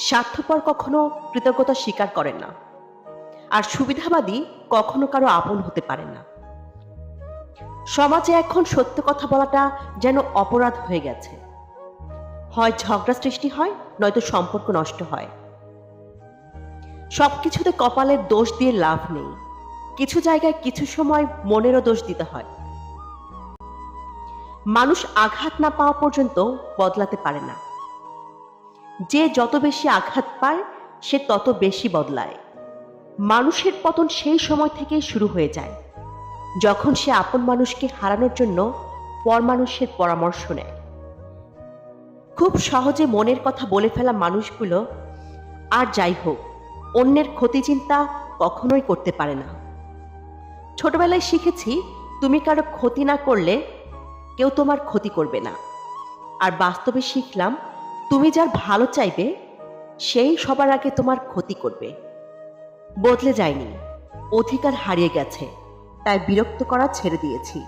স্বার্থপর কখনো কৃতজ্ঞতা স্বীকার করেন না, আর সুবিধাবাদী কখনো কারো আপন হতে পারে না। সমাজে এখন সত্য কথা বলাটা যেন অপরাধ হয়ে গেছে। হয় ঝগড়া সৃষ্টি হয়, নয়তো সম্পর্ক নষ্ট হয়। সবকিছুতে কপালের দোষ দিয়ে লাভ নেই। কিছু জায়গায় কিছু সময় মনেরও দোষ দিতে হয়। মানুষ আঘাত না পাওয়া পর্যন্ত বদলাতে পারে না। যে যত বেশি আঘাত পায় সে তত বেশি বদলায়। মানুষের পতন সেই সময় থেকেই শুরু হয়ে যায়, যখন সে আপন মানুষকে হারানোর জন্য পর মানুষের পরামর্শ নেয়। খুব সহজে মনের কথা বলে ফেলা মানুষগুলো আর যাই হোক, অন্যের ক্ষতি চিন্তা কখনোই করতে পারে না। ছোটবেলায় শিখেছি, তুমি কারো ক্ষতি না করলে কেউ তোমার ক্ষতি করবে না। আর বাস্তবে শিখলাম, তুমি যার ভালো চাইবে সেই সবার আগে তোমার ক্ষতি করবে। বদলে যায়নি, অধিকার হারিয়ে গেছে, তাই বিরক্ত করা ছেড়ে দিয়েছি।